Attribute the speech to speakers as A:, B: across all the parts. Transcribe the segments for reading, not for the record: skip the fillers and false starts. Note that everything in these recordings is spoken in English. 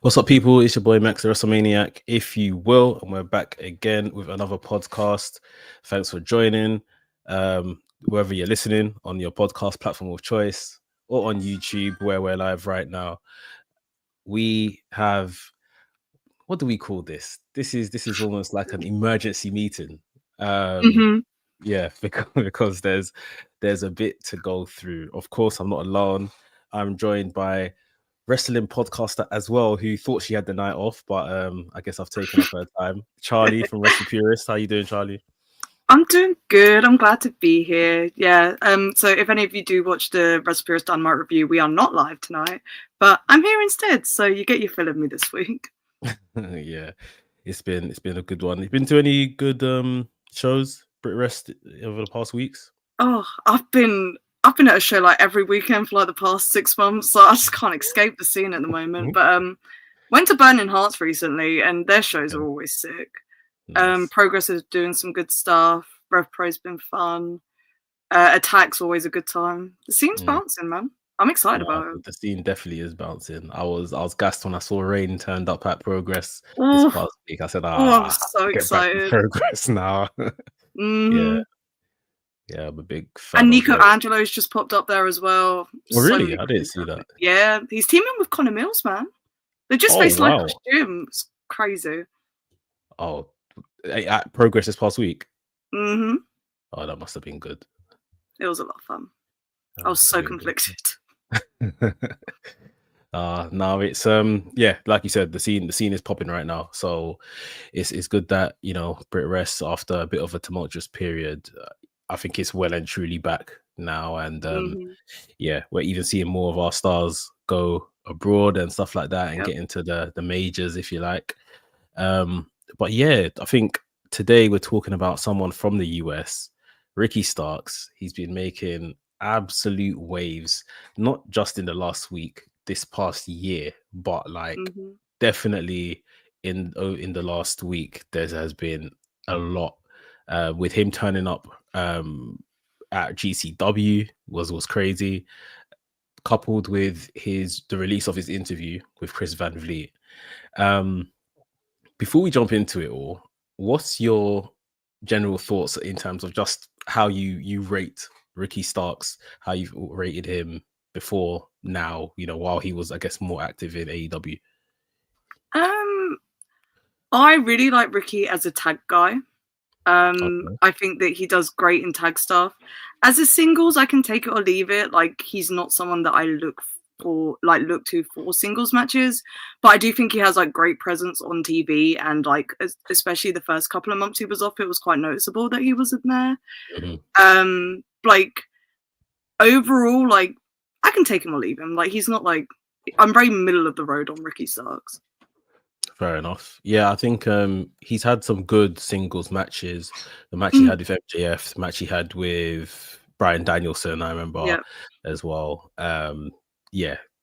A: What's up, people? It's your boy Max, the WrestleManiac, if you will, and we're back again with another podcast. Thanks for joining. Wherever you're listening on your podcast platform of choice or on YouTube, where we're live right now, we have, what do we call this? This is almost like an emergency meeting. Yeah, because there's a bit to go through. Of course, I'm not alone. I'm joined by wrestling podcaster as well, who thought she had the night off, but I guess I've taken up her time. Charlie from Wrestle Purist. How you doing, Charlie?
B: I'm doing good. I'm glad to be here. Yeah. So if any of you do watch the Wrestle Purist Dynamite review, we are not live tonight, but I'm here instead. So you get your fill of me this week.
A: Yeah, it's been a good one. You've been to any good shows, Brit Rest, over the past weeks?
B: Oh, I've been at a show like every weekend for like the past 6 months, so I just can't escape the scene at the moment. But went to Burning Hearts recently, and their shows are always sick.
A: Nice.
B: Progress is doing some good stuff. Rev Pro's been fun. Attack's always a good time. The scene's bouncing, man. I'm excited about it.
A: The scene definitely is bouncing. I was gassed when I saw Rain turned up at Progress this past week. I said,
B: I'm so excited.
A: Progress now. Yeah, I'm a big fan.
B: And Nico Angelo's just popped up there as well.
A: Oh, really? I didn't see that.
B: Yeah, he's teaming with Connor Mills, man. They just faced Local Gym. It's crazy.
A: Oh, at Progress this past week?
B: Mm-hmm.
A: Oh, that must have been good.
B: It was a lot of fun. I was so conflicted.
A: No, it's like you said, the scene is popping right now. So it's good that, Brit Rest, after a bit of a tumultuous period, I think it's well and truly back now. And we're even seeing more of our stars go abroad and stuff like that and get into the majors, if you like. But yeah, I think today we're talking about someone from the US, Ricky Starks. He's been making absolute waves, not just in the last week, this past year, but definitely in the last week, there has been a lot. With him turning up at GCW was crazy, coupled with the release of his interview with Chris Van Vliet. Before we jump into it all, what's your general thoughts in terms of just how you rate Ricky Starks, how you've rated him before now, while he was, I guess, more active in AEW?
B: I really like Ricky as a tag guy. I think that he does great in tag stuff. As a singles, I can take it or leave it. Like, he's not someone that I look to for singles matches, but I do think he has great presence on TV, and especially the first couple of months he was off, it was quite noticeable that he wasn't there. Overall, I can take him or leave him. He's not I'm very middle of the road on Ricky Starks.
A: Fair enough. Yeah, I think he's had some good singles matches. The match he had with MJF, the match he had with Bryan Danielson, I remember as well.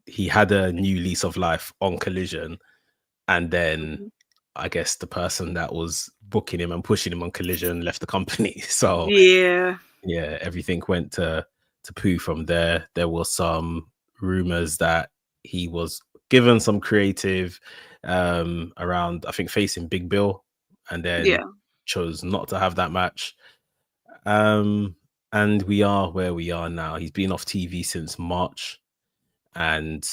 A: He had a new lease of life on Collision, and then I guess the person that was booking him and pushing him on Collision left the company. So everything went to poo from there. There was some rumors that he was given some creative around, I think, facing Big Bill, and then chose not to have that match. And we are where we are now. He's been off TV since March, and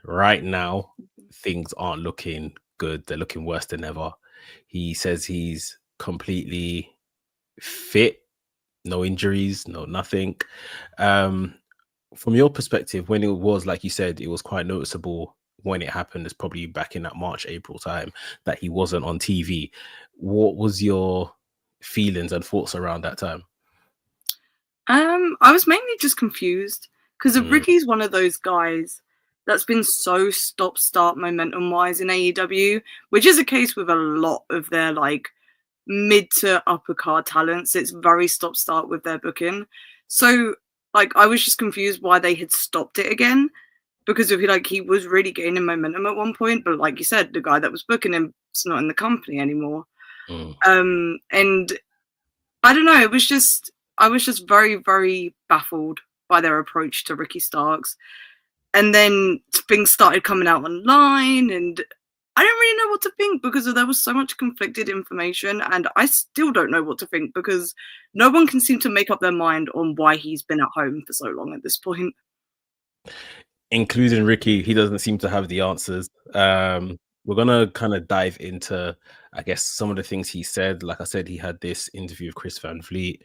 A: right now things aren't looking good. They're looking worse than ever. He says he's completely fit, no injuries, no nothing. From your perspective, when it was, like you said, it was quite noticeable when it happened. It's probably back in that March, April time that he wasn't on TV. What was your feelings and thoughts around that time?
B: I was mainly just confused because Ricky's one of those guys that's been so stop-start momentum-wise in AEW, which is a case with a lot of their mid to upper card talents. It's very stop-start with their booking. So I was just confused why they had stopped it again, because of he was really gaining momentum at one point, but like you said, the guy that was booking him is not in the company anymore. And I don't know, I was just very, very baffled by their approach to Ricky Starks. And then things started coming out online, and I don't really know what to think because there was so much conflicted information, and I still don't know what to think because no one can seem to make up their mind on why he's been at home for so long at this point.
A: Including Ricky, he doesn't seem to have the answers. We're gonna kind of dive into, I guess, some of the things he said. Like I said, he had this interview with Chris Van Vliet.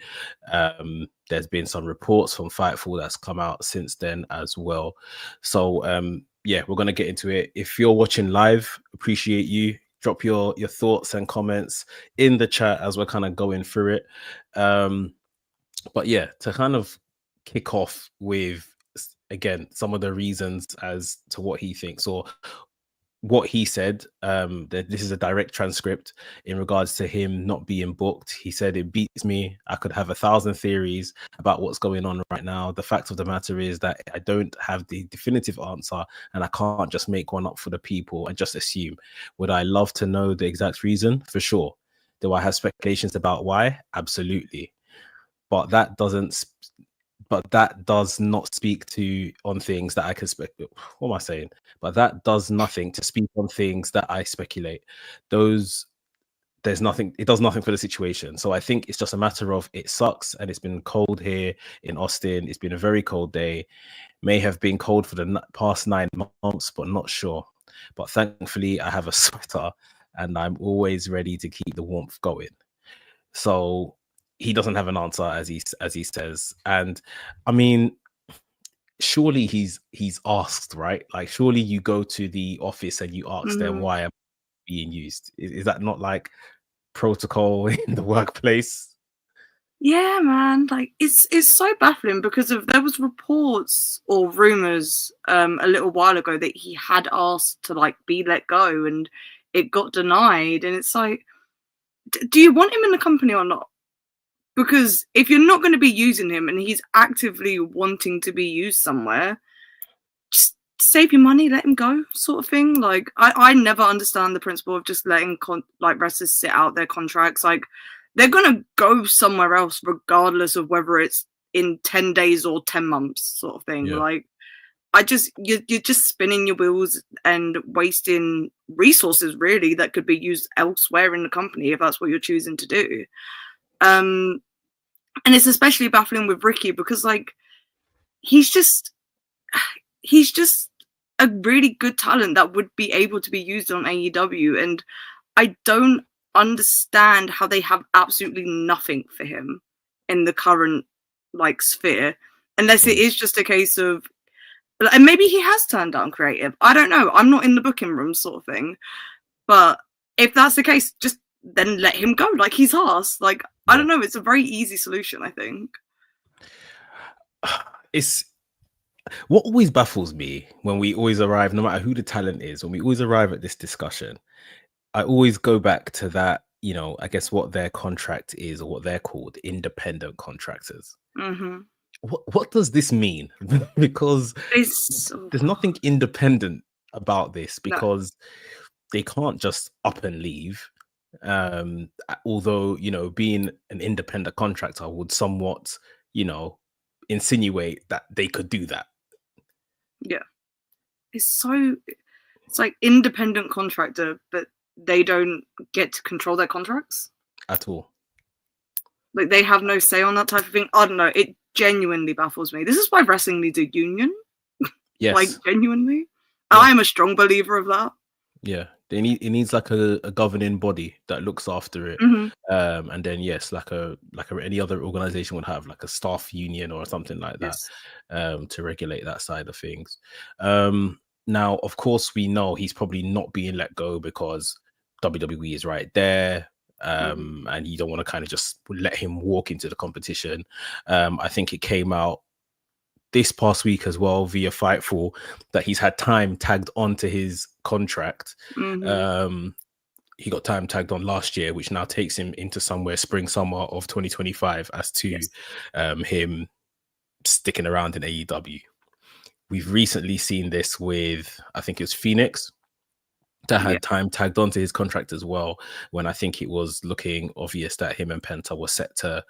A: There's been some reports from Fightful that's come out since then as well. So yeah, we're gonna get into it. If you're watching live, appreciate you. Drop your thoughts and comments in the chat as we're kind of going through it. But yeah, to kind of kick off with, again, some of the reasons as to what he thinks or what he said. That this is a direct transcript in regards to him not being booked. He said, "It beats me. I could have 1,000 theories about what's going on right now. The fact of the matter is that I don't have the definitive answer, and I can't just make one up for the people and just assume. Would I love to know the exact reason? For sure. Do I have speculations about why? Absolutely. But that does not speak to on things that I can speculate. What am I saying? But that does nothing to speak on things that I speculate. There's nothing. It does nothing for the situation. So I think it's just a matter of it sucks, and it's been cold here in Austin. It's been a very cold day. May have been cold for the past 9 months, but not sure. But thankfully, I have a sweater, and I'm always ready to keep the warmth going." So he doesn't have an answer, as he says. And I mean, surely he's asked, right? Like, surely you go to the office and you ask them why I'm being used. Is that not like protocol in the workplace?
B: Yeah, man. Like it's so baffling because there was reports or rumors a little while ago that he had asked to like be let go and it got denied. And it's like, do you want him in the company or not? Because if you're not going to be using him and he's actively wanting to be used somewhere, just save your money, let him go, sort of thing. Like I never understand the principle of just letting like wrestlers sit out their contracts. Like they're gonna go somewhere else regardless of whether it's in 10 days or 10 months, sort of thing.
A: Yeah.
B: Like you're just spinning your wheels and wasting resources really that could be used elsewhere in the company if that's what you're choosing to do. And it's especially baffling with Ricky because like he's just a really good talent that would be able to be used on AEW, and I don't understand how they have absolutely nothing for him in the current like sphere, unless it is just a case of, and maybe he has turned down creative. I don't know. I'm not in the booking room, sort of thing. But if that's the case, just then let him go. Like he's asked. Like I don't know. It's a very easy solution, I think.
A: It's what always baffles me when we always arrive, no matter who the talent is, when we always arrive at this discussion, I always go back to that, you know, I guess what their contract is or what they're called, independent contractors. What does this mean? Because there's nothing independent about this, because they can't just up and leave. Although, you know, being an independent contractor would somewhat, you know, insinuate that they could do that.
B: Yeah. It's like independent contractor, but they don't get to control their contracts
A: at all. Like
B: they have no say on that type of thing. I don't know. It genuinely baffles me. This is why wrestling needs a union.
A: Yes.
B: Like genuinely. Yeah. I'm a strong believer of that.
A: Yeah. It needs like a governing body that looks after it. And then yes, like any other organization would have, like a staff union or something like that, to regulate that side of things. Now, of course, we know he's probably not being let go because WWE is right there. And you don't want to kind of just let him walk into the competition. I think it came out this past week as well via Fightful that he's had time tagged onto his contract. He got time tagged on last year, which now takes him into somewhere spring, summer of 2025 as to him sticking around in AEW. We've recently seen this with, I think it was Phoenix, that had time tagged onto his contract as well, when I think it was looking obvious that him and Penta were set to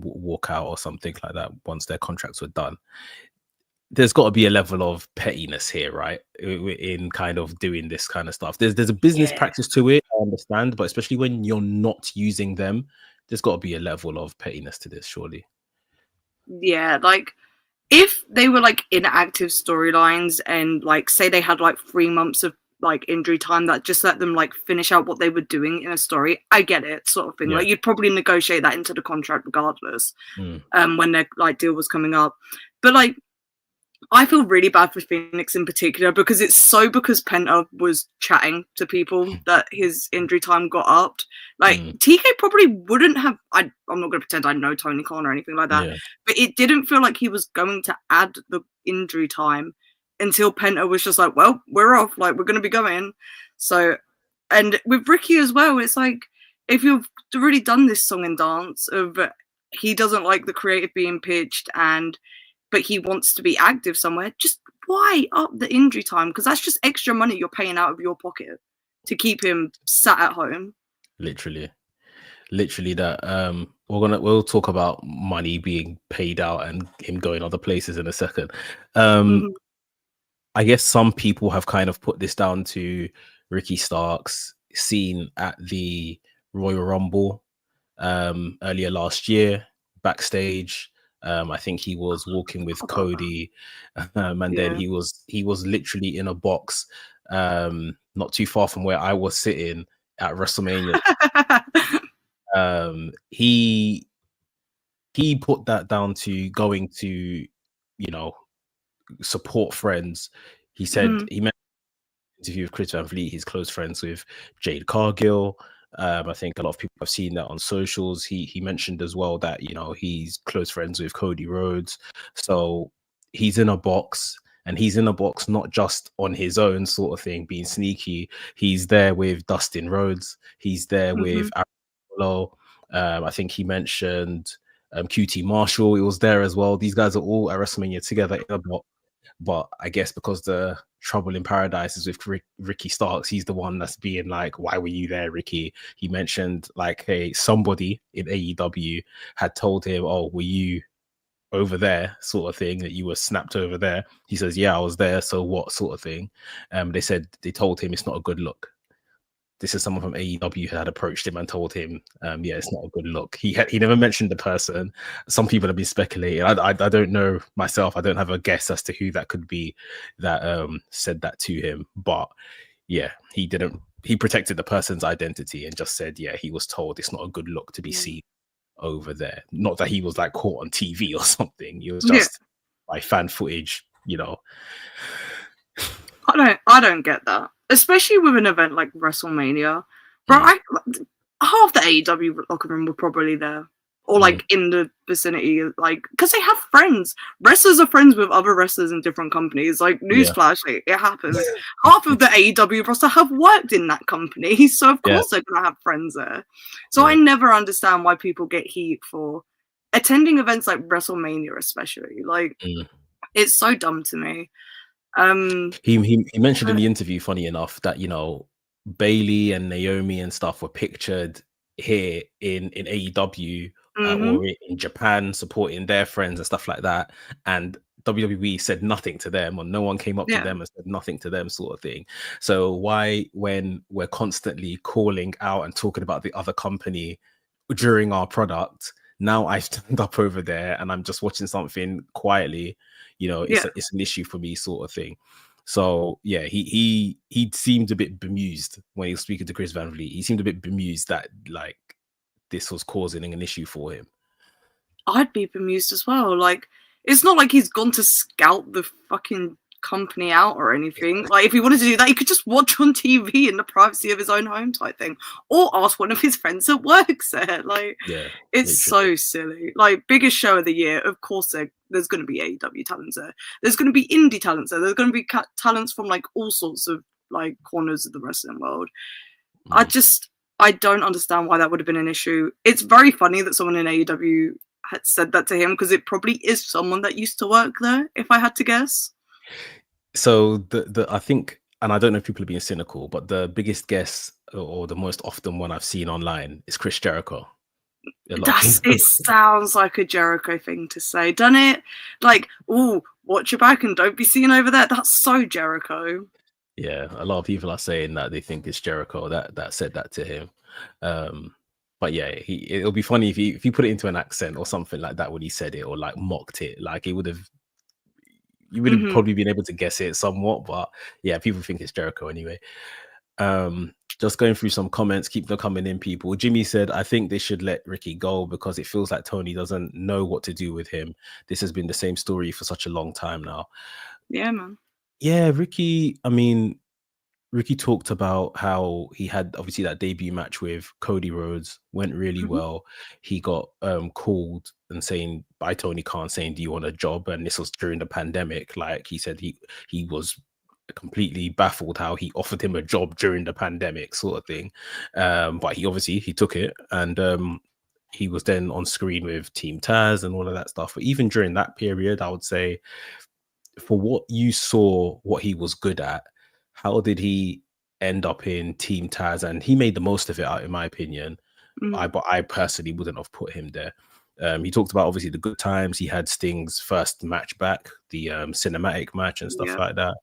A: walk out or something like that once their contracts were done. there's got to be a level of pettiness here, right? In kind of doing this kind of stuff. There's a business
B: Yeah.
A: practice to it, I understand, but especially when you're not using them, there's got to be a level of pettiness to this, surely.
B: Yeah, like if they were like inactive storylines and like say they had like 3 months of like injury time that just let them like finish out what they were doing in a story, I get it, sort of thing.
A: Yeah.
B: Like you'd probably negotiate that into the contract regardless, when their like deal was coming up. But like I feel really bad for Phoenix in particular because Penta was chatting to people that his injury time got upped. Like TK probably wouldn't have. I'm not going to pretend I know Tony Khan or anything like that,
A: Yeah.
B: but it didn't feel like he was going to add the injury time until Penta was just like, "Well, we're off. Like we're going to be going." So, and with Ricky as well, it's like if you've already done this song and dance of he doesn't like the creative being pitched but he wants to be active somewhere, just why up the injury time? Because that's just extra money you're paying out of your pocket to keep him sat at home.
A: Literally that. We'll talk about money being paid out and him going other places in a second. I guess some people have kind of put this down to Ricky Stark's scene at the Royal Rumble earlier last year backstage. I think he was walking with Cody, and then he was literally in a box, not too far from where I was sitting at WrestleMania. He put that down to going to, support friends. He said he met interview with Chris Van Vliet. He's close friends with Jade Cargill. I think a lot of people have seen that on socials. He mentioned as well that he's close friends with Cody Rhodes. So he's in a box, and he's in a box not just on his own sort of thing, being sneaky. He's there with Dustin Rhodes. He's there with Apollo. I think he mentioned QT Marshall. He was there as well. These guys are all at WrestleMania together in a box. But I guess because the trouble in paradise is with Ricky Starks, he's the one that's being like, why were you there, Ricky? He mentioned like, hey, somebody in AEW had told him, oh, were you over there, sort of thing, that you were snapped over there. He says, yeah, I was there, so what, sort of thing. They told him it's not a good look. This is someone from AEW who had approached him and told him, yeah, it's not a good look. He never mentioned the person. Some people have been speculating. I don't know myself. I don't have a guess as to who that could be that said that to him. But yeah, he didn't. He protected the person's identity and just said, yeah, he was told it's not a good look to be seen over there. Not that he was like caught on TV or something. It was just by fan footage,
B: I don't get that, especially with an event like WrestleMania. Bro, half the AEW locker room were probably there, or like in the vicinity, like because they have friends. Wrestlers are friends with other wrestlers in different companies. Like newsflash, it happens. Half of the AEW roster have worked in that company, so of course they're gonna have friends there. So I never understand why people get heat for attending events like WrestleMania, especially. Like it's so dumb to me.
A: He mentioned in the interview, funny enough, that Bailey and Naomi and stuff were pictured here in AEW or in Japan supporting their friends and stuff like that, and WWE said nothing to them, or no one came up to them and said nothing to them, sort of thing. So why, when we're constantly calling out and talking about the other company during our product, now I stand up over there and I'm just watching something quietly, it's an issue for me, sort of thing. So yeah, he seemed a bit bemused when he was speaking to Chris Van Vliet. He seemed a bit bemused that like this was causing an issue for him.
B: I'd be bemused as well. Like it's not like he's gone to scout the fucking company out or anything. Like if he wanted to do that, he could just watch on TV in the privacy of his own home type thing, or ask one of his friends that works there. Like it's so silly. Like biggest show of the year, of course there's going to be AEW talents there. There's going to be indie talents there. There's going to be talents from like all sorts of like corners of the wrestling world. I don't understand why that would have been an issue. It's very funny that someone in AEW had said that to him, because it probably is someone that used to work there, if I had to guess.
A: So the I think, and I don't know if people are being cynical, but the biggest guess or the most often one I've seen online is Chris Jericho. A lot of people.
B: It sounds like a Jericho thing to say, doesn't it? Like, oh, watch your back and don't be seen over there. That's so Jericho.
A: Yeah, a lot of people are saying that they think it's Jericho that said that to him. But yeah, it'll be funny if you put it into an accent or something like that when he said it, or like mocked it. Like you would have probably been able to guess it somewhat. But yeah, people think it's Jericho anyway. Just going through some comments, keep them coming in, people. Jimmy said, I think they should let Ricky go because it feels like Tony doesn't know what to do with him. This has been the same story for such a long time now.
B: Yeah, man.
A: Yeah, Ricky, I mean, Ricky talked about how he had obviously that debut match with Cody Rhodes, went really well. He got called and saying by Tony Khan saying, do you want a job? And this was during the pandemic. Like he said, he was completely baffled how he offered him a job during the pandemic sort of thing. But he took it, and he was then on screen with Team Taz and all of that stuff. But even during that period, I would say for what you saw, what he was good at, how did he end up in Team Taz? And he made the most of it, in my opinion. But I personally wouldn't have put him there. He talked about obviously the good times. He had Sting's first match back, the cinematic match and stuff like that.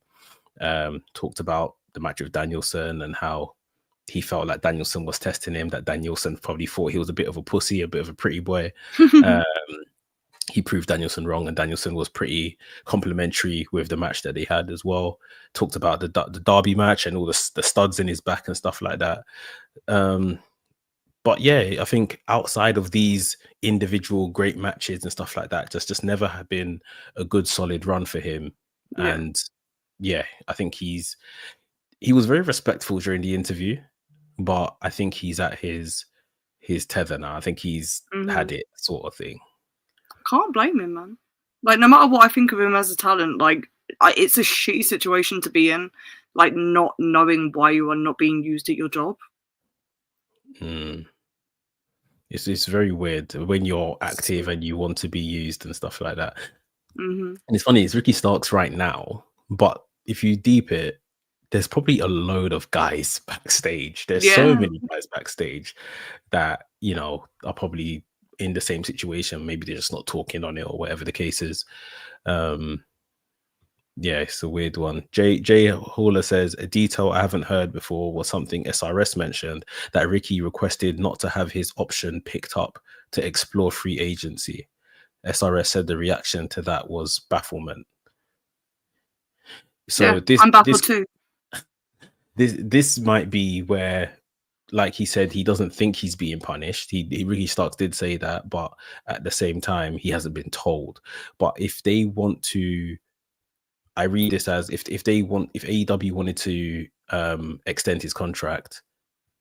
A: Talked about the match with Danielson and how he felt like Danielson was testing him, that Danielson probably thought he was a bit of a pussy, a bit of a pretty boy. He proved Danielson wrong, and Danielson was pretty complimentary with the match that they had as well. Talked about the Derby match and all the studs in his back and stuff like that. But yeah, I think outside of these individual great matches and stuff like that, just never have been a good solid run for him.
B: Yeah.
A: And yeah, I think he was very respectful during the interview, but I think he's at his tether now. I think he's had it, sort of thing.
B: Can't blame him, man. Like, no matter what I think of him as a talent, like, it's a shitty situation to be in, like, not knowing why you are not being used at your job.
A: It's very weird when you're active and you want to be used and stuff like that. And it's funny, it's Ricky Starks right now, but if you deep it, there's probably a load of guys backstage. There's so many guys backstage that, you know, are probably in the same situation. Maybe they're just not talking on it or whatever the case is. Yeah, it's a weird one. Jay Haller says, a detail I haven't heard before was something SRS mentioned, that Ricky requested not to have his option picked up to explore free agency. SRS said the reaction to that was bafflement. So
B: I'm baffled too.
A: This might be where, like he said, he doesn't think he's being punished. Ricky Starks did say that, but at the same time, he hasn't been told. But if they want to, I read this as if AEW wanted to extend his contract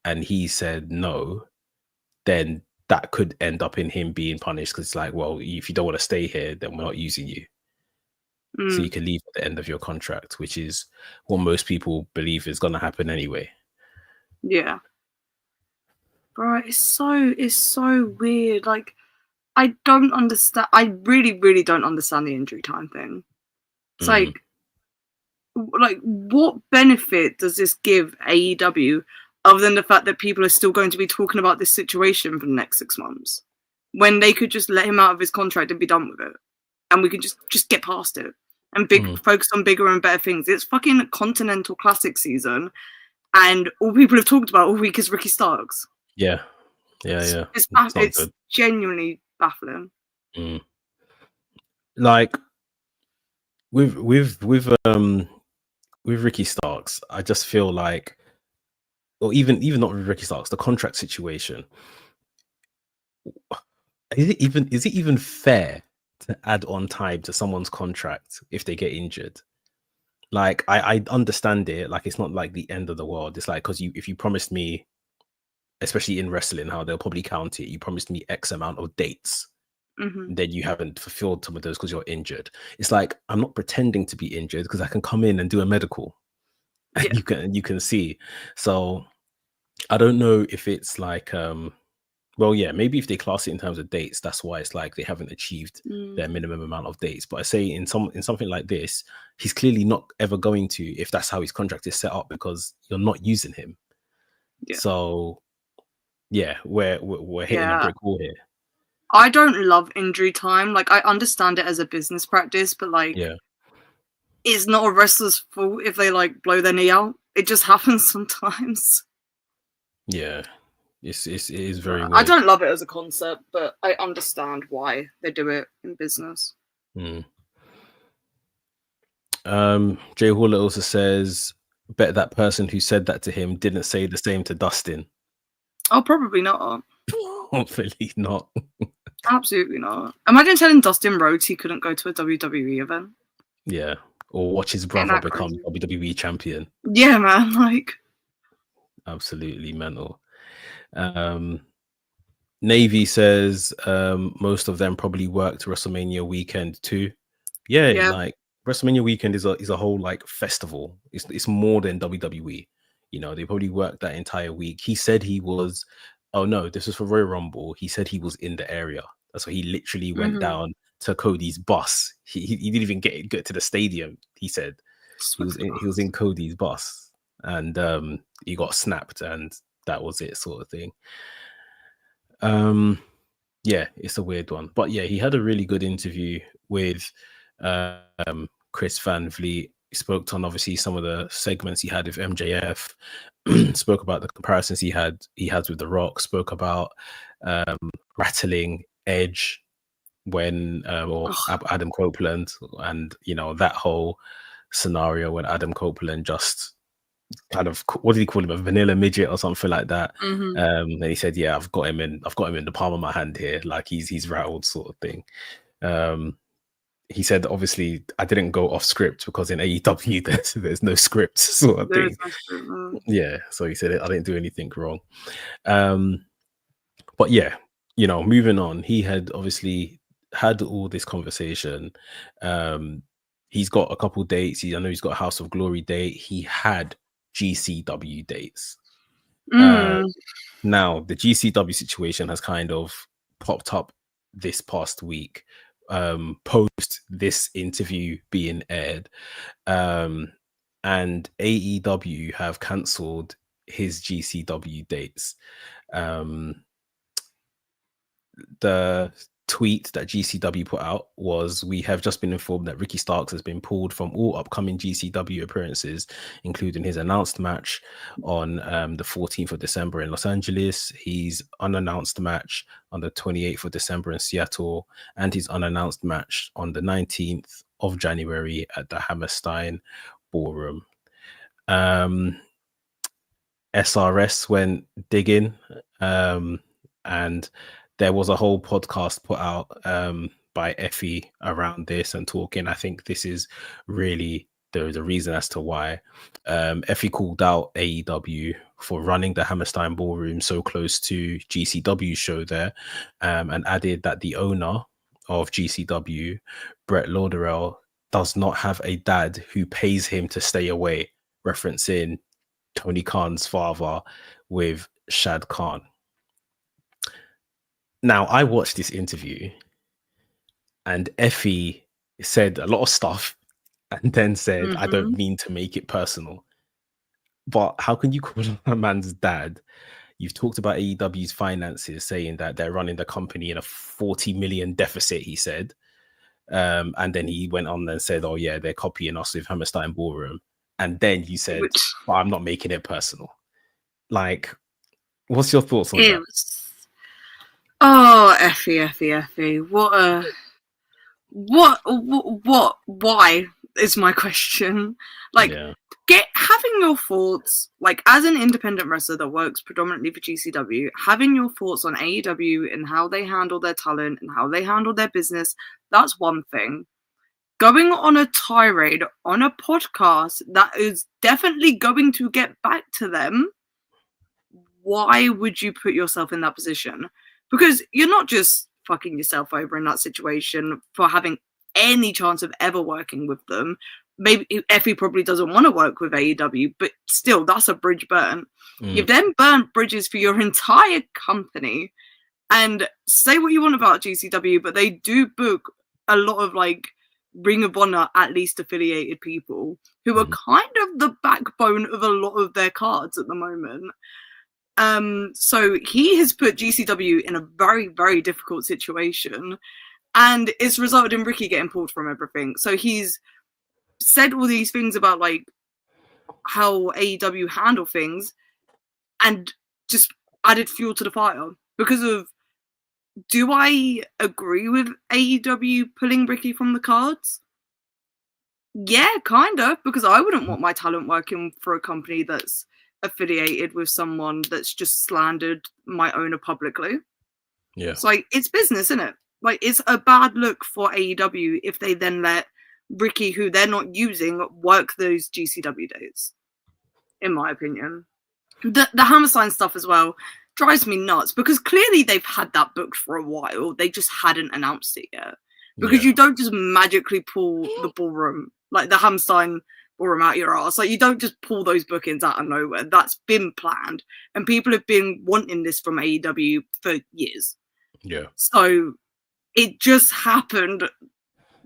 A: and he said no, then that could end up in him being punished, because it's like, well, if you don't want to stay here, then we're not using you. So you can leave at the end of your contract, which is what most people believe is going to happen anyway.
B: Yeah. Bro, it's so weird. Like, I don't understand. I really, really don't understand the injury time thing. It's like, what benefit does this give AEW other than the fact that people are still going to be talking about this situation for the next 6 months, when they could just let him out of his contract and be done with it, and we could just get past it and focus on bigger and better things? It's fucking Continental Classic season, and all people have talked about all week is Ricky Starks.
A: Yeah.
B: It's genuinely baffling.
A: Like with Ricky Starks, I just feel like, or even not with Ricky Starks, the contract situation. Is it even fair to add on time to someone's contract if they get injured? Like, I understand it. Like, it's not like the end of the world. It's like, because if you promised me, especially in wrestling, how they'll probably count it, you promised me X amount of dates, then you haven't fulfilled some of those because you're injured. It's like, I'm not pretending to be injured because I can come in and do a medical, and you can see. So I don't know if it's like, well, yeah, maybe if they class it in terms of dates, that's why it's like they haven't achieved their minimum amount of dates. But I say in something like this, he's clearly not ever going to, if that's how his contract is set up, because you're not using him. So Yeah, we're hitting a brick wall here.
B: I don't love injury time. Like, I understand it as a business practice, but like,
A: Yeah,
B: it's not a wrestler's fault if they like blow their knee out. It just happens sometimes.
A: yeah. It is very
B: I
A: weird.
B: don't love it as a concept, but I understand why they do it in business.
A: Mm. Jay Hall also says, bet that person who said that to him didn't say the same to Dustin.
B: Oh, probably not.
A: Hopefully not.
B: Absolutely not. Imagine telling Dustin Rhodes he couldn't go to a WWE event.
A: Yeah. Or watch his brother become WWE champion.
B: Yeah, man. Like,
A: absolutely mental. Navy says most of them probably worked WrestleMania weekend too. Yeah, like WrestleMania weekend is a whole like festival. It's more than WWE. You know, they probably worked that entire week. He said he was. Oh no, this was for Royal Rumble. He said he was in the area. So he literally went down to Cody's bus. He didn't even get to the stadium. He said he was in Cody's bus, and he got snapped, and that was it, sort of thing. Yeah, it's a weird one, but yeah, he had a really good interview with Chris Van Vliet. He spoke on obviously some of the segments he had with MJF. Spoke about the comparisons he has with The Rock. Spoke about rattling Edge when or Adam Copeland, and you know that whole scenario when Adam Copeland just kind of, what did he call him, a vanilla midget or something like that. And he said, yeah, I've got him in the palm of my hand here, like he's rattled, sort of thing. He said, obviously I didn't go off script because in AEW there's no script, sort of thing. Yeah, so he said I didn't do anything wrong. But yeah, you know, moving on, he had obviously had all this conversation. He's got a couple dates. I know he's got a House of Glory date. He had GCW dates. Now the GCW situation has kind of popped up this past week, post this interview being aired, and AEW have cancelled his GCW dates. The tweet that GCW put out was, we have just been informed that Ricky Starks has been pulled from all upcoming GCW appearances, including his announced match on the 14th of December in Los Angeles, his unannounced match on the 28th of December in Seattle, and his unannounced match on the 19th of January at the Hammerstein Ballroom. SRS went digging, and there was a whole podcast put out by Effie around this and talking. I think this is really the reason as to why. Effie called out AEW for running the Hammerstein Ballroom so close to GCW's show there, and added that the owner of GCW, Brett Lauderell, does not have a dad who pays him to stay away, referencing Tony Khan's father with Shad Khan. Now, I watched this interview and Effie said a lot of stuff and then said, I don't mean to make it personal. But how can you call a man's dad? You've talked about AEW's finances, saying that they're running the company in a 40 million deficit, he said. And then he went on and said, oh, yeah, they're copying us with Hammerstein Ballroom. And then you said, but I'm not making it personal. Like, what's your thoughts on that?
B: Oh, Effie. Why is my question. Like, having your thoughts, like, as an independent wrestler that works predominantly for GCW, having your thoughts on AEW and how they handle their talent and how they handle their business, that's one thing. Going on a tirade on a podcast that is definitely going to get back to them, why would you put yourself in that position? Because you're not just fucking yourself over in that situation for having any chance of ever working with them. Maybe Effie probably doesn't want to work with AEW, but still, that's a bridge burnt. You've then burnt bridges for your entire company. And say what you want about GCW, but they do book a lot of, like, Ring of Honor, at least affiliated people who are kind of the backbone of a lot of their cards at the moment. So he has put GCW in a very, very difficult situation, and it's resulted in Ricky getting pulled from everything. So he's said all these things about like how AEW handle things, and just added fuel to the fire because of. Do I agree with AEW pulling Ricky from the cards? Yeah, kind of, because I wouldn't want my talent working for a company that's affiliated with someone that's just slandered my owner publicly.
A: Yeah.
B: It's like, it's business, isn't it? Like, it's a bad look for AEW if they then let Ricky, who they're not using, work those GCW days, in my opinion. The Hammerstein stuff as well drives me nuts because clearly they've had that booked for a while. They just hadn't announced it yet. Because you don't just magically pull the ballroom, like the Hammerstein ballroom out your ass. Like, you don't just pull those bookings out of nowhere. That's been planned. And people have been wanting this from AEW for years.
A: Yeah.
B: So it just happened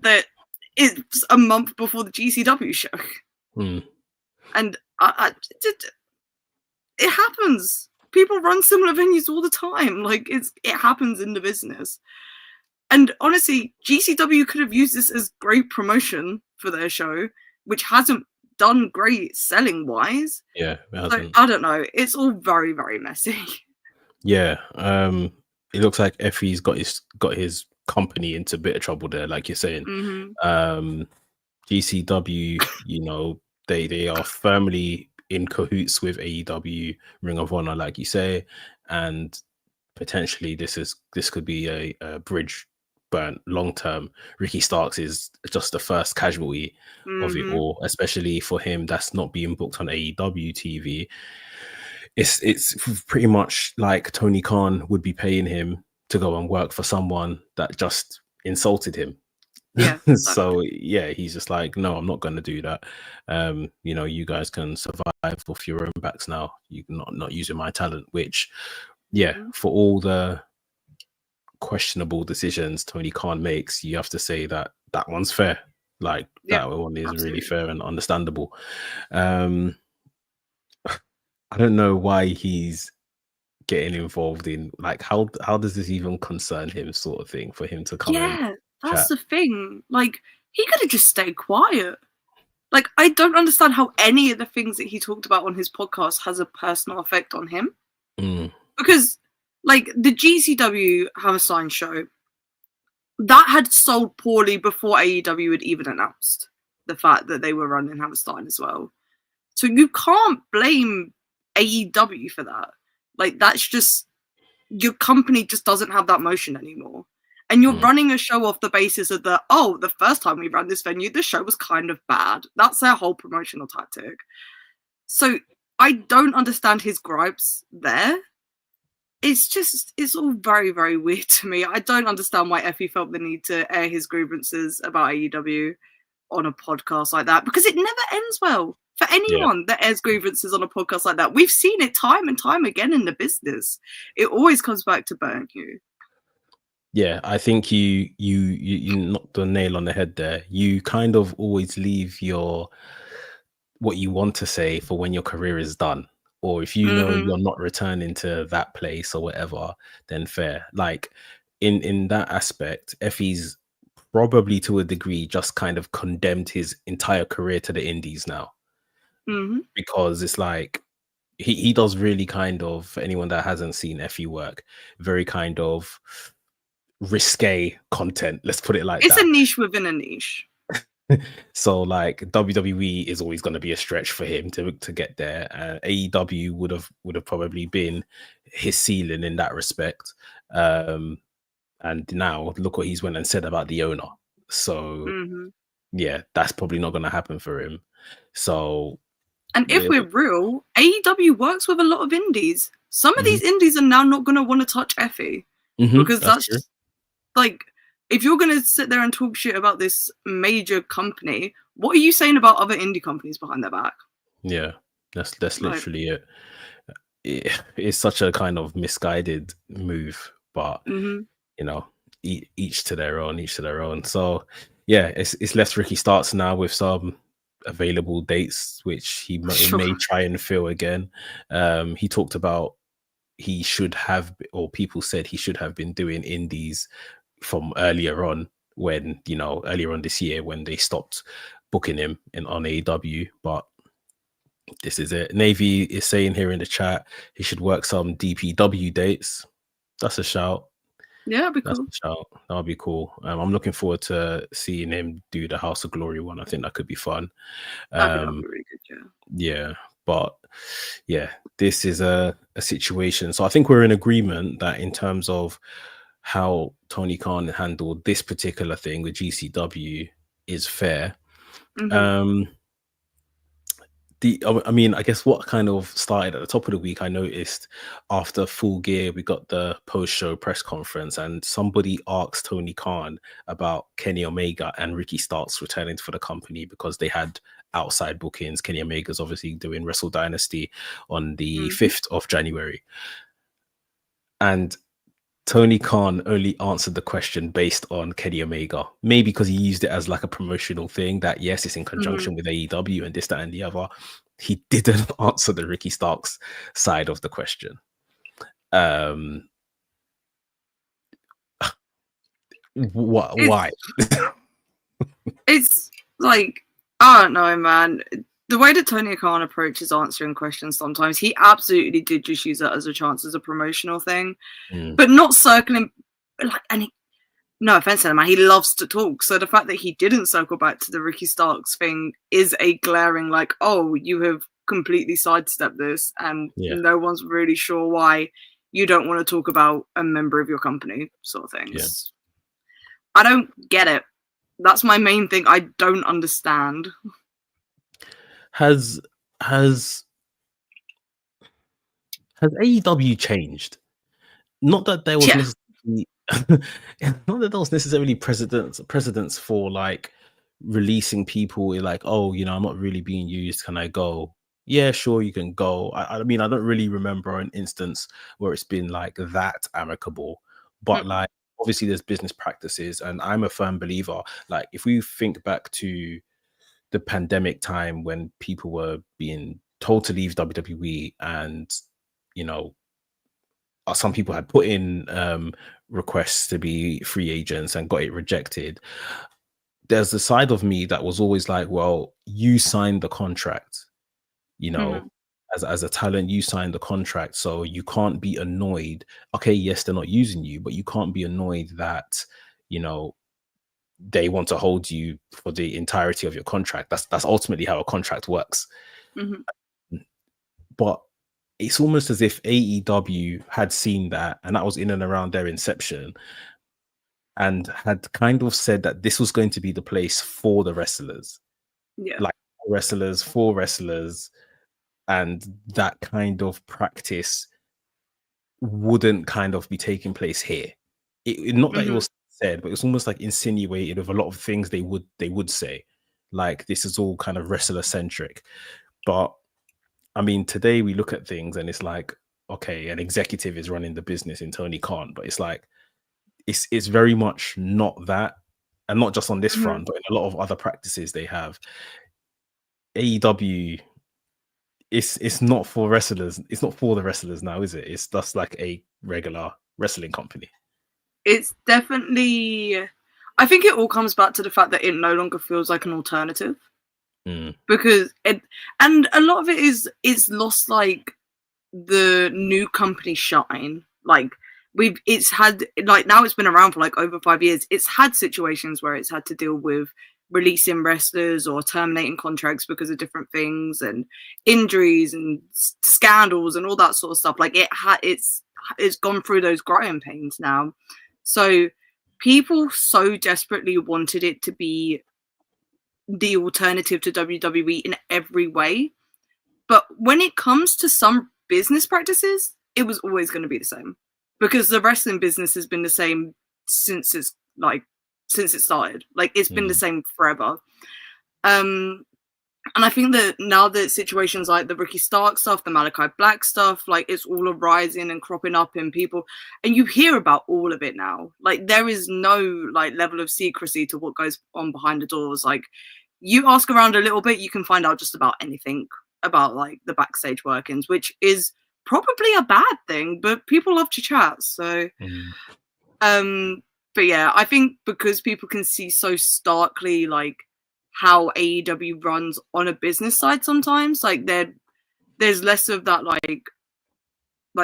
B: that it's a month before the GCW show. And it happens. People run similar venues all the time. Like, it happens in the business. And honestly, GCW could have used this as great promotion for their show, which hasn't done great selling wise.
A: Yeah, it hasn't.
B: So, I don't know. It's all very, very messy.
A: Yeah. It looks like Effie's got his company into a bit of trouble there, like you're saying. GCW, you know, they are firmly in cahoots with AEW, Ring of Honor, like you say, and potentially this could be a bridge burnt long term. Ricky Starks is just the first casualty of it all, especially for him that's not being booked on AEW TV. It's pretty much like Tony Khan would be paying him to go and work for someone that just insulted him.
B: Yeah.
A: So yeah, he's just like, no, I'm not going to do that. You know, you guys can survive off your own backs now. You're not using my talent, which, yeah, for all the questionable decisions Tony Khan makes, you have to say that one's fair. Like, that one is really fair and understandable. I don't know why he's getting involved in, like, how does this even concern him, sort of thing, for him to come and
B: that's the thing. Like, he could have just stayed quiet. Like, I don't understand how any of the things that he talked about on his podcast has a personal effect on him. Because, like, the GCW Hammerstein show, that had sold poorly before AEW had even announced the fact that they were running Hammerstein as well. So you can't blame AEW for that. Like, that's just, your company just doesn't have that motion anymore. And you're running a show off the basis of the first time we ran this venue, the show was kind of bad. That's their whole promotional tactic. So I don't understand his gripes there. It's all very, very weird to me. I don't understand why Effie felt the need to air his grievances about AEW on a podcast like that, because it never ends well for anyone that airs grievances on a podcast like that. We've seen it time and time again in the business. It always comes back to burn you.
A: Yeah, I think you knocked the nail on the head there. You kind of always leave what you want to say for when your career is done. Or if you know you're not returning to that place or whatever, then fair. Like, in that aspect, Effie's probably to a degree just kind of condemned his entire career to the indies now. Because it's like, he does really kind of, for anyone that hasn't seen Effie work, very kind of risque content, let's put it like that.
B: It's a niche within a niche.
A: So, like, WWE is always going to be a stretch for him to get there. AEW would have probably been his ceiling in that respect. And now look what he's went and said about the owner. So yeah, that's probably not going to happen for him. So,
B: and if we're real, AEW works with a lot of indies. Some of these indies are now not going to want to touch Effie because that's just, like, if you're going to sit there and talk shit about this major company, what are you saying about other indie companies behind their back?
A: Yeah, that's literally it. It's such a kind of misguided move, but you know, each to their own. So yeah, it's less Ricky Starks now with some available dates, which he may try and fill again. He talked about he should have, or people said he should have been doing indies from earlier on, when, you know, earlier on this year when they stopped booking him on AEW. But this is it. Navy is saying here in the chat he should work some DPW dates. That's a shout.
B: Yeah, that'd be
A: That's
B: cool.
A: a shout. That'll be cool. I'm looking forward to seeing him do the House of Glory one. I think that could be fun.
B: I think that'd be really good.
A: Yeah, but yeah, this is a situation. So I think we're in agreement that in terms of how Tony Khan handled this particular thing with GCW is fair.
B: Mm-hmm.
A: I mean, I guess what kind of started at the top of the week, I noticed after Full Gear, we got the post-show press conference, and somebody asked Tony Khan about Kenny Omega and Ricky Starks returning for the company because they had outside bookings. Kenny Omega's obviously doing Wrestle Dynasty on the 5th of January. And Tony Khan only answered the question based on Kenny Omega, maybe because he used it as like a promotional thing that, yes, it's in conjunction with AEW and this, that, and the other. He didn't answer the Ricky Starks side of the question. Why?
B: It's like, I don't know, man. The way that Tony Khan approaches answering questions sometimes, he absolutely did just use that as a chance, as a promotional thing, but not circling. Like, and no offense to him, man, he loves to talk. So the fact that he didn't circle back to the Ricky Starks thing is a glaring, like, oh, you have completely sidestepped this, and no one's really sure why you don't want to talk about a member of your company, sort of things.
A: Yeah.
B: I don't get it. That's my main thing. I don't understand.
A: Has AEW changed? Not that there was necessarily, not that there was necessarily precedents for like releasing people like, oh, you know, I'm not really being used. Can I go? Yeah, sure, you can go. I mean, I don't really remember an instance where it's been like that amicable, but like obviously there's business practices, and I'm a firm believer. Like if we think back to the pandemic time when people were being told to leave WWE, and you know, some people had put in requests to be free agents and got it rejected. There's the side of me that was always like, well, you signed the contract, you know, as a talent, you signed the contract, so you can't be annoyed. Okay, yes, they're not using you, but you can't be annoyed that, you know, they want to hold you for the entirety of your contract. That's ultimately how a contract works. But it's almost as if AEW had seen that, and that was in and around their inception, and had kind of said that this was going to be the place for the wrestlers.
B: Yeah.
A: Like wrestlers for wrestlers, and that kind of practice wouldn't kind of be taking place here. Not that it was said, but it's almost like insinuated of a lot of things they would say. Like this is all kind of wrestler centric. But I mean, today we look at things and it's like, okay, an executive is running the business in Tony Khan, but it's like it's very much not that, and not just on this front, but in a lot of other practices they have. AEW, it's not for wrestlers. It's not for the wrestlers now, is it? It's just like a regular wrestling company.
B: It's definitely, I think it all comes back to the fact that it no longer feels like an alternative. Because and a lot of it is, it's lost like the new company shine. Like it's had, like now it's been around for like over 5 years. It's had situations where it's had to deal with releasing wrestlers or terminating contracts because of different things and injuries and scandals and all that sort of stuff. Like it's gone through those growing pains now. So people so desperately wanted it to be the alternative to WWE in every way. But when it comes to some business practices, it was always going to be the same, because the wrestling business has been the same since it started. Like it's been the same forever. And I think that now that situations like the Ricky Stark stuff, the Malachi Black stuff, like it's all arising and cropping up in people, and you hear about all of it now. Like there is no like level of secrecy to what goes on behind the doors. Like you ask around a little bit, you can find out just about anything about like the backstage workings, which is probably a bad thing, but people love to chat. So, but yeah, I think because people can see so starkly like how AEW runs on a business side sometimes, like there's less of that like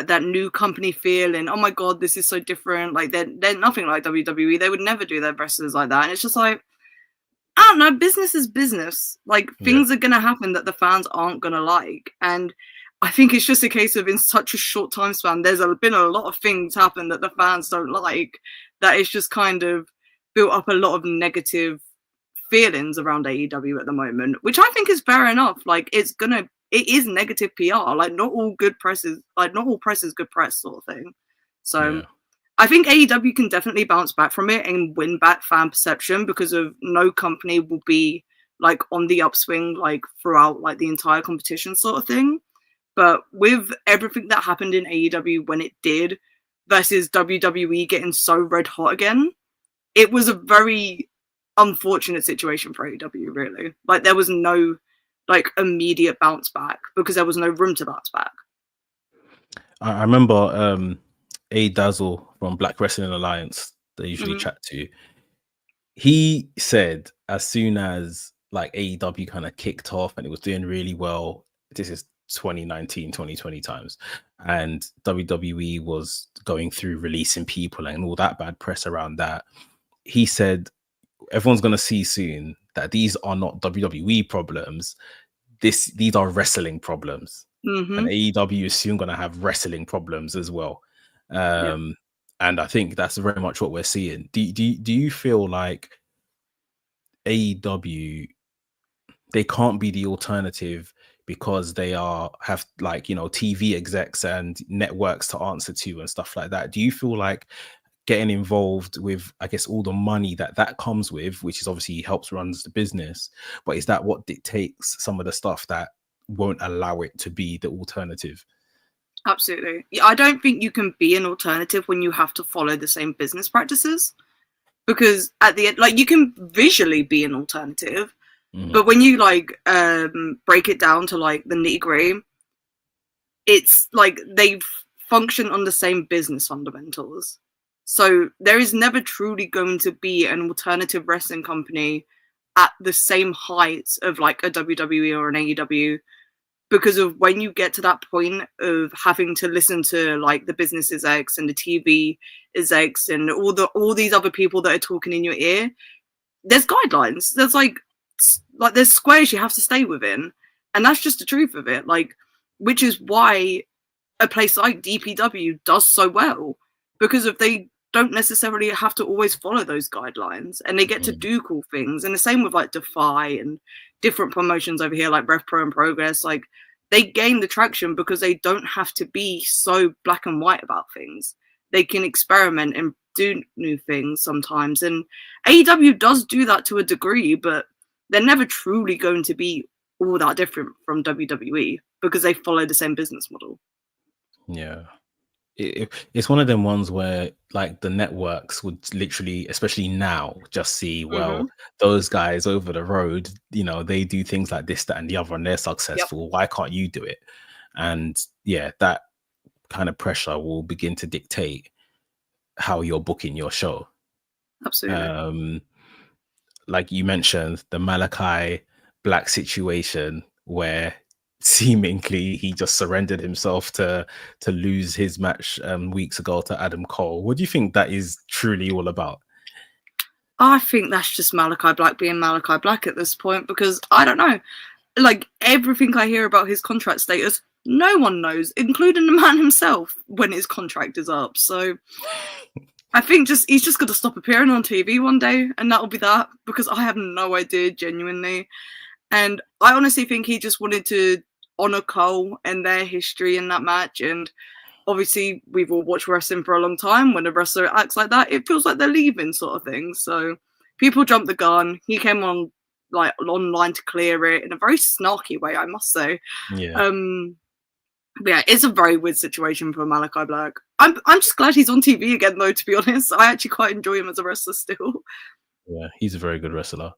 B: that new company feel and oh my god, this is so different. Like they're nothing like WWE. They would never do their wrestlers like that. And it's just like, I don't know, business is business. Like things are gonna happen that the fans aren't gonna like. And I think it's just a case of in such a short time span, there's been a lot of things happen that the fans don't like, that it's just kind of built up a lot of negative feelings around AEW at the moment, which I think is fair enough. Like it is negative PR. Like not all press is good press sort of thing. So I think AEW can definitely bounce back from it and win back fan perception, because of no company will be like on the upswing like throughout like the entire competition sort of thing. But with everything that happened in AEW when it did versus WWE getting so red hot again, it was a very unfortunate situation for AEW, really. Like there was no like immediate bounce back because there was no room to bounce back.
A: I remember A Dazzle from Black Wrestling Alliance, they usually chat to. He said as soon as like AEW kind of kicked off and it was doing really well, this is 2019, 2020 times, and WWE was going through releasing people and all that bad press around that. He said everyone's going to see soon that these are not WWE problems. These are wrestling problems. And AEW is soon going to have wrestling problems as well. And I think that's very much what we're seeing. Do you feel like AEW, they can't be the alternative because they have like, you know, TV execs and networks to answer to and stuff like that? Do you feel like getting involved with, I guess, all the money that comes with, which is obviously helps runs the business, but is that what dictates some of the stuff that won't allow it to be the alternative?
B: Absolutely. Yeah, I don't think you can be an alternative when you have to follow the same business practices, because at the end, like, you can visually be an alternative, but when you like break it down to like the nitty-gritty, it's like they function on the same business fundamentals. So there is never truly going to be an alternative wrestling company at the same height of like a WWE or an AEW, because of when you get to that point of having to listen to like the business execs and the TV execs and all these other people that are talking in your ear, there's guidelines. There's like there's squares you have to stay within, and that's just the truth of it. Like, which is why a place like DPW does so well, because if they don't necessarily have to always follow those guidelines and they get to do cool things. And the same with like Defy and different promotions over here like Rev Pro and Progress. Like they gain the traction because they don't have to be so black and white about things. They can experiment and do new things sometimes. And AEW does do that to a degree, but they're never truly going to be all that different from WWE because they follow the same business model.
A: Yeah. It's one of them ones where like the networks would literally, especially now, just see, well, those guys over the road, you know, they do things like this, that, and the other, and they're successful. Why can't you do it? And yeah, that kind of pressure will begin to dictate how you're booking your show.
B: Absolutely.
A: Like you mentioned, the Malachi Black situation where seemingly he just surrendered himself to lose his match weeks ago to Adam Cole. What do you think that is truly all about?
B: I think that's just Malachi Black being Malachi Black at this point, because I don't know, like everything I hear about his contract status, no one knows, including the man himself, when his contract is up. So I think he's just going to stop appearing on TV one day, and that'll be that, because I have no idea, genuinely. And I honestly think he just wanted to honor Cole and their history in that match. And obviously, we've all watched wrestling for a long time. When a wrestler acts like that, it feels like they're leaving, sort of thing. So people jumped the gun. He came on like online to clear it in a very snarky way, I must say.
A: Yeah.
B: But yeah, it's a very weird situation for Malachi Black. I'm just glad he's on TV again, though. To be honest, I actually quite enjoy him as a wrestler still.
A: Yeah, he's a very good wrestler.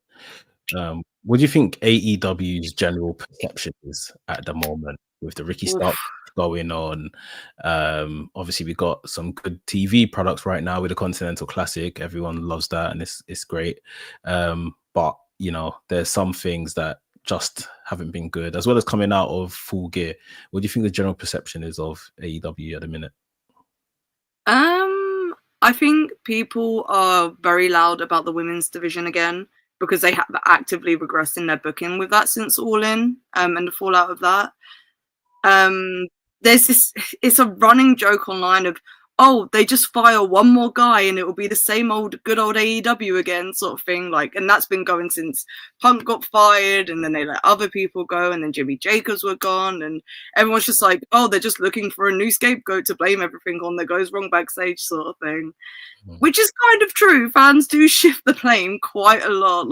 A: What do you think AEW's general perception is at the moment with the Ricky Stark going on. Obviously, we got some good TV products right now with the Continental Classic. Everyone loves that, and it's great. But there's some things that just haven't been good, as well as coming out of Full Gear. What do you think the general perception is of AEW at the minute?
B: I think people are very loud about the women's division again because they have actively regressed in their booking with that since All In, and the fallout of that. It's a running joke online of, oh, they just fire one more guy and it will be the same good old AEW again, sort of thing. And that's been going since Punk got fired, and then they let other people go, and then Jimmy Jacobs were gone, and everyone's just like, oh, they're just looking for a new scapegoat to blame everything on that goes wrong backstage, sort of thing. Which is kind of true. Fans do shift the blame quite a lot.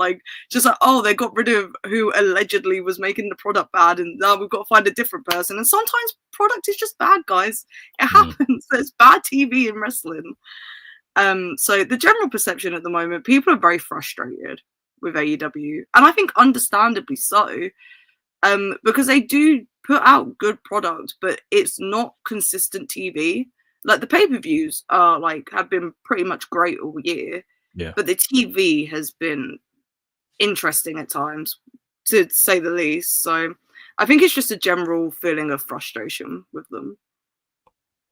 B: Oh, they got rid of who allegedly was making the product bad, and now we've got to find a different person. And sometimes product is just bad, guys. It happens. There's bad TV in wrestling. So the general perception at the moment, people are very frustrated with AEW, and I think understandably so, because they do put out good product, but it's not consistent TV. The pay-per-views are have been pretty much great all year.
A: Yeah.
B: But the TV has been interesting at times, to say the least. So I think it's just a general feeling of frustration with them.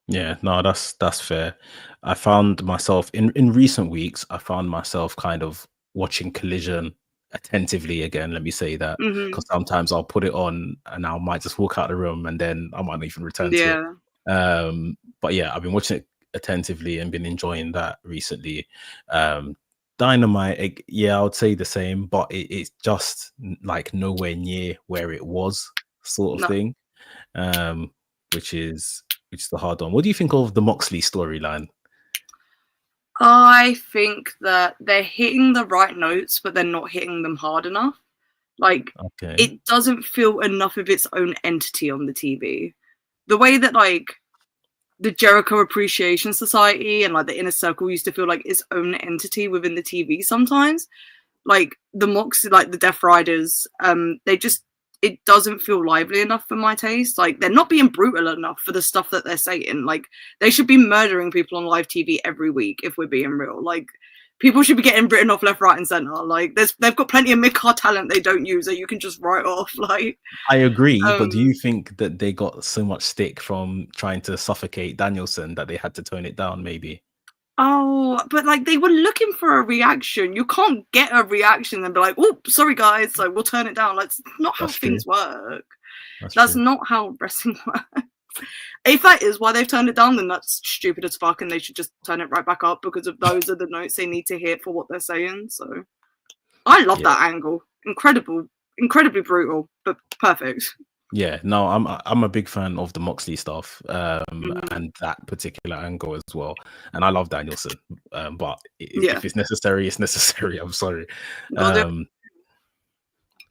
A: Yeah, no, that's fair. I found myself in recent weeks, I found myself kind of watching Collision attentively again, let me say that, because sometimes I'll put it on and I might just walk out the room and then I might not even return to it. But yeah, I've been watching it attentively and been enjoying that recently. Dynamite, yeah, I would say the same, but it's just nowhere near where it was, sort of thing. Which is the hard one. What do you think of the Moxley storyline?
B: I think that they're hitting the right notes, but they're not hitting them hard enough. It doesn't feel enough of its own entity on the TV. The way that the Jericho Appreciation Society and the Inner Circle used to feel like its own entity within the TV sometimes. The Moxley, the Death Riders, it doesn't feel lively enough for my taste. They're not being brutal enough for the stuff that they're saying. They should be murdering people on live TV every week, if we're being real. People should be getting written off left, right, and center. They've got plenty of mid-card talent they don't use that you can just write off.
A: I agree, but do you think that they got so much stick from trying to suffocate Danielson that they had to tone it down, maybe?
B: Oh, but they were looking for a reaction. You can't get a reaction and be like, "Oh, sorry guys, we'll turn it down." That's not how things work. That's not how wrestling works. If that is why they've turned it down, then that's stupid as fuck, and they should just turn it right back up because of those are the notes they need to hit for what they're saying. So, I love that angle. Incredibly brutal, but perfect.
A: Yeah, no, I'm a big fan of the Moxley stuff, and that particular angle as well. And I love Danielson, but if it's necessary, it's necessary. I'm sorry. What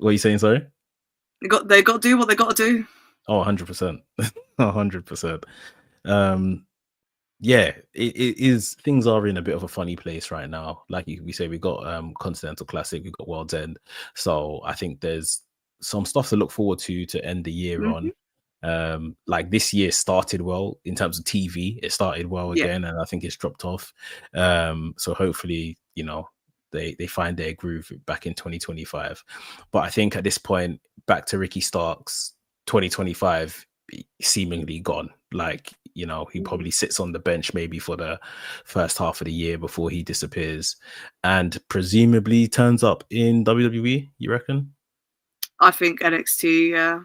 A: are you saying? Sorry.
B: They got to do what they got to do.
A: Oh, 100%, 100%. Yeah, it is. Things are in a bit of a funny place right now. Like we say, we got Continental Classic, we got World's End, so I think there's some stuff to look forward to end the year on. This year started well in terms of TV. It started well again, and I think it's dropped off. So hopefully, they find their groove back in 2025. But I think at this point, back to Ricky Starks, 2025 seemingly gone. He probably sits on the bench maybe for the first half of the year before he disappears, and presumably turns up in WWE. You reckon?
B: I think NXT, yeah.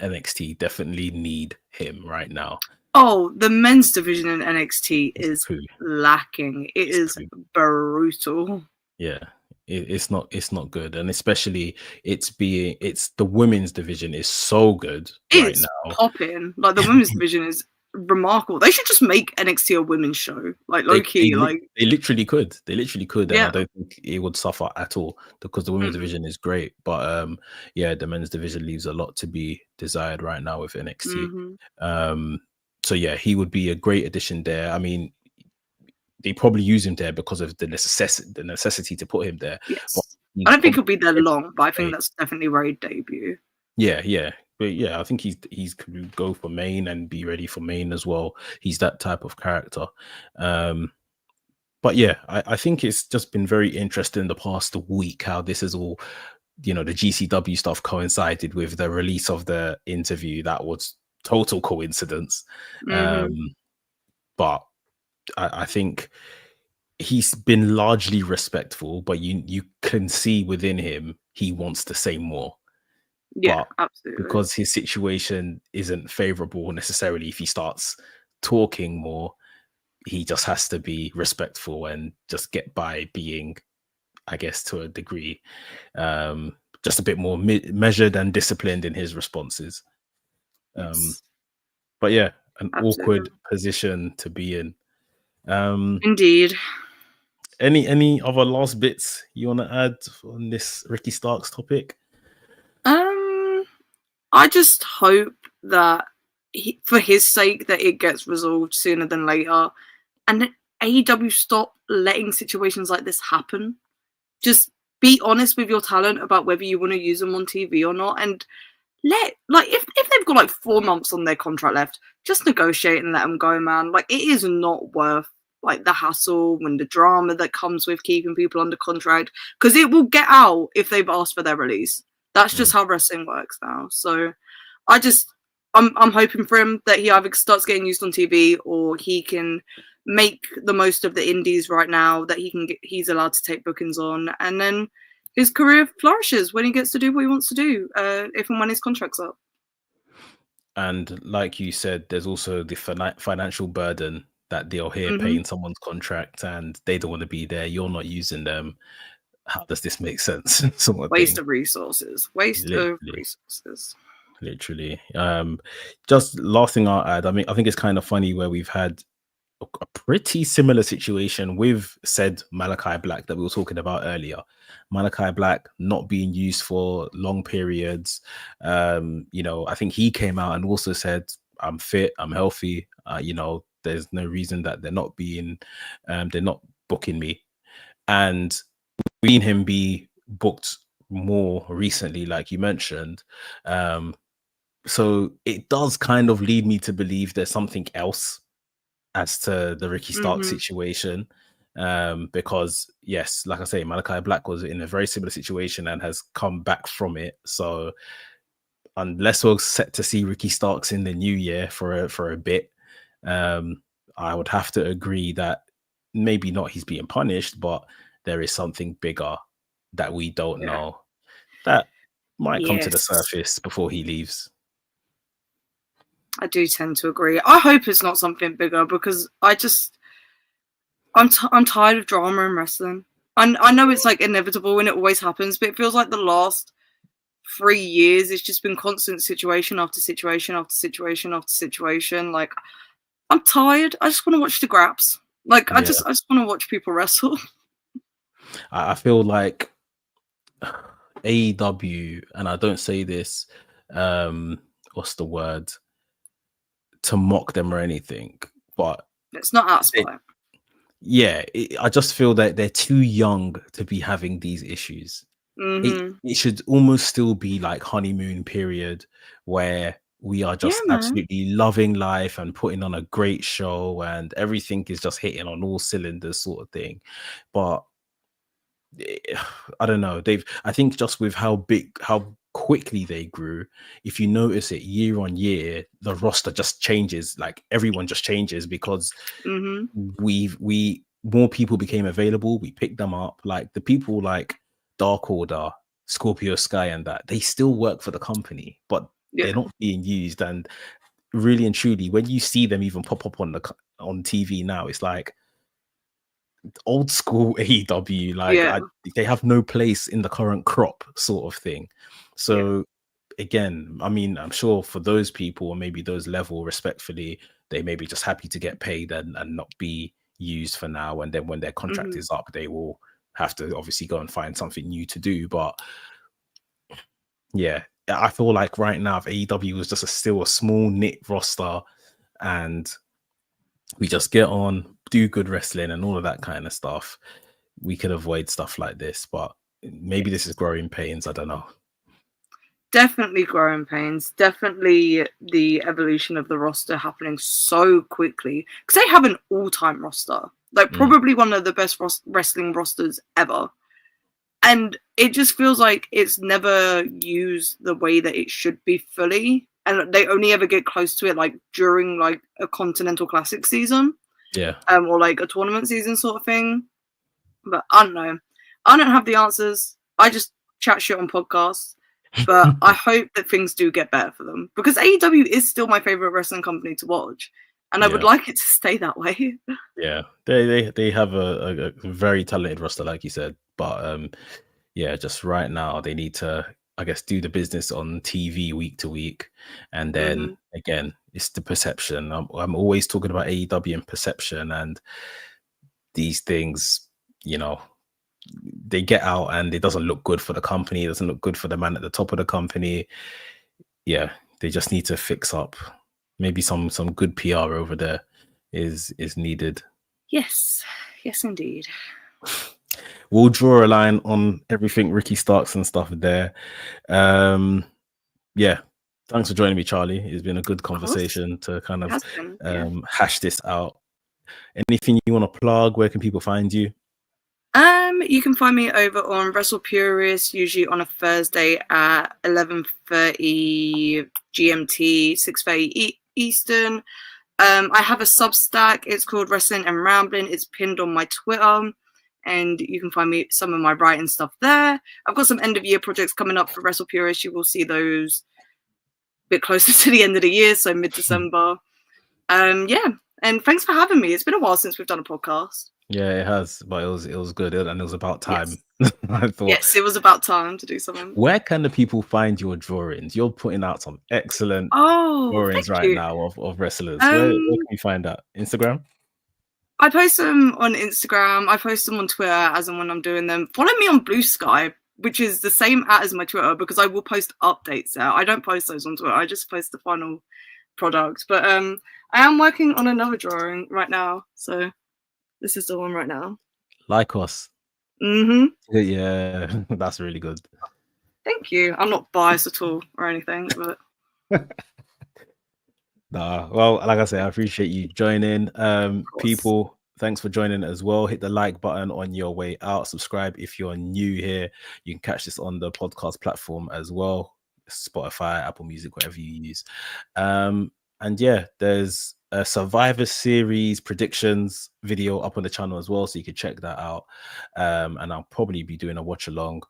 A: NXT definitely need him right now.
B: Oh, the men's division in NXT is lacking. It's brutal.
A: Yeah, it's not good, and especially it's the women's division is so good right now.
B: Popping. The women's division is remarkable. They should just make NXT a women's show, low key.
A: They literally could. And I don't think it would suffer at all because the women's division is great. But the men's division leaves a lot to be desired right now with NXT. So yeah, he would be a great addition there. I mean, they probably use him there because of the necessity to put him there.
B: Yes. I don't think he'll be there long, but I think that's definitely where he'd debut.
A: Yeah. but yeah, I think he's could go for main and be ready for main as well. He's that type of character. But yeah, I think it's just been very interesting the past week how this is all, the GCW stuff coincided with the release of the interview. That was total coincidence.
B: Mm-hmm.
A: But I think he's been largely respectful, but you can see within him he wants to say more.
B: Yeah,
A: But
B: absolutely.
A: because his situation isn't favorable necessarily, if he starts talking more, he just has to be respectful and just get by being, I guess, to a degree, just a bit more measured and disciplined in his responses.
B: Yes,
A: But yeah, an
B: absolutely.
A: awkward position to be in.
B: Indeed.
A: Any other last bits you want to add on this Ricky Starks topic?
B: I just hope that for his sake that it gets resolved sooner than later, and that AEW stop letting situations like this happen. Just be honest with your talent about whether you want to use them on TV or not, and if they've got like 4 months on their contract left, just negotiate and let them go, man. Like, it is not worth like the hassle and the drama that comes with keeping people under contract, because it will get out if they've asked for their release. That's just how wrestling works now. So I just I'm hoping for him that he either starts getting used on TV or he can make the most of the indies right now, that he's allowed to take bookings on, and then his career flourishes when he gets to do what he wants to do, if and when his contract's up.
A: And like you said, there's also the financial burden that they're here
B: Mm-hmm.
A: paying someone's contract and they don't want to be there. You're not using them. How does this make sense? Sort of
B: Waste
A: thing.
B: of resources. Waste of resources.
A: Literally. Just last thing I'll add. I mean, I think it's kind of funny where we've had a pretty similar situation with said Malachi Black that we were talking about earlier. Malachi Black not being used for long periods. I think he came out and also said, I'm fit, I'm healthy. There's no reason that they're not booking me. And seeing him be booked more recently, like you mentioned, so it does kind of lead me to believe there's something else as to the Ricky Stark situation. Because yes, like I say, Malachi Black was in a very similar situation and has come back from it. So unless we're set to see Ricky Starks in the new year for a bit, I would have to agree that maybe not he's being punished, but there is something bigger that we don't know that might come to the surface before he leaves.
B: I do tend to agree. I hope it's not something bigger, because I'm tired of drama in wrestling. I know it's like inevitable and it always happens, but it feels like the last 3 years it's just been constant situation after situation after situation after situation. Like, I'm tired. I just want to watch the graps. Like, I just want to watch people wrestle.
A: I feel like AEW, and I don't say this, what's the word, to mock them or anything, but
B: it's not our spot.
A: I just feel that they're too young to be having these issues. It should almost still be like honeymoon period where we are just absolutely loving life and putting on a great show and everything is just hitting on all cylinders, sort of thing. But I don't know. I think just with how quickly they grew, if you notice it year on year, the roster just changes. Like, everyone just changes because we more people became available. We picked them up. Like the people like Dark Order, Scorpio Sky, and that, they still work for the company, but they're not being used. And really and truly, when you see them even pop up on TV now, it's like old school AEW. Like they have no place in the current crop, sort of thing. So again, I mean, I'm sure for those people, or maybe those level, respectfully, they may be just happy to get paid and not be used for now. And then when their contract is up, they will have to obviously go and find something new to do. But yeah, I feel like right now, if AEW was just still a small knit roster and we just get on, do good wrestling and all of that kind of stuff, we could avoid stuff like this. But maybe this is growing pains. I don't know.
B: definitely growing pains. Definitely the evolution of the roster happening so quickly because they have an all-time roster, like probably one of the best wrestling rosters ever. And it just feels like it's never used the way that it should be fully. And they only ever get close to it like during like a Continental Classic season.
A: Yeah.
B: Or like a tournament season sort of thing. But I don't know. I don't have the answers. I just chat shit on podcasts. But I hope that things do get better for them. Because AEW is still my favorite wrestling company to watch. And I would like it to stay that way.
A: Yeah. They have a very talented roster, like you said. But yeah, just right now they need to, I guess, do the business on TV week to week. And then again, it's the perception. I'm always talking about AEW and perception, and these things, you know, they get out and it doesn't look good for the company. It doesn't look good for the man at the top of the company. Yeah, they just need to fix up. Maybe some good PR over there is needed.
B: Yes, indeed.
A: We'll draw a line on everything Ricky Starks and stuff there. Yeah, thanks for joining me, Charlie. It's been a good conversation to kind of hash this out. Anything you want to plug? Where can people find you?
B: You can find me over on Wrestle Purist, usually on a Thursday at 11:30 GMT, 6:30 Eastern. I have a Substack. It's called Wrestling and Rambling. It's pinned on my Twitter, and you can find me some of my writing stuff there. I've got some end of year projects coming up for Wrestle Purist. You will see those a bit closer to the end of the year, so mid-December. Yeah, and thanks for having me. It's been a while since we've done a podcast.
A: Yeah, it has, but it was good, and it was about time. Yes. I thought,
B: yes, it was about time to do something.
A: Where can the people find your drawings? You're putting out some excellent drawings right now of wrestlers. Where can you find that? Instagram?
B: I post them on Instagram. I post them on Twitter as and when I'm doing them. Follow me on Blue Sky, which is the same as my Twitter, because I will post updates there. I don't post those on Twitter. I just post the final product. But I am working on another drawing right now, so this is the one right now.
A: Like us. Yeah, that's really good.
B: Thank you. I'm not biased at all or anything, but
A: nah. Well, like I say, I appreciate you joining. People, thanks for joining as well. Hit the like button on your way out. Subscribe if you're new here. You can catch this on the podcast platform as well. Spotify, Apple Music, whatever you use. And yeah, there's a Survivor Series predictions video up on the channel as well, so you can check that out. And I'll probably be doing a watch along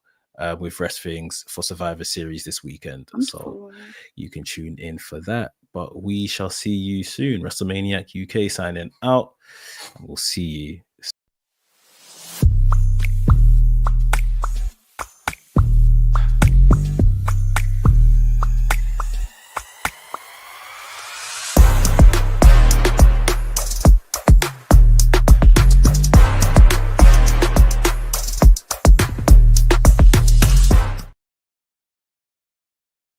A: with Rest Things for Survivor Series this weekend. So you can tune in for that. But we shall see you soon. WrestleManiac UK signing out. And we'll see you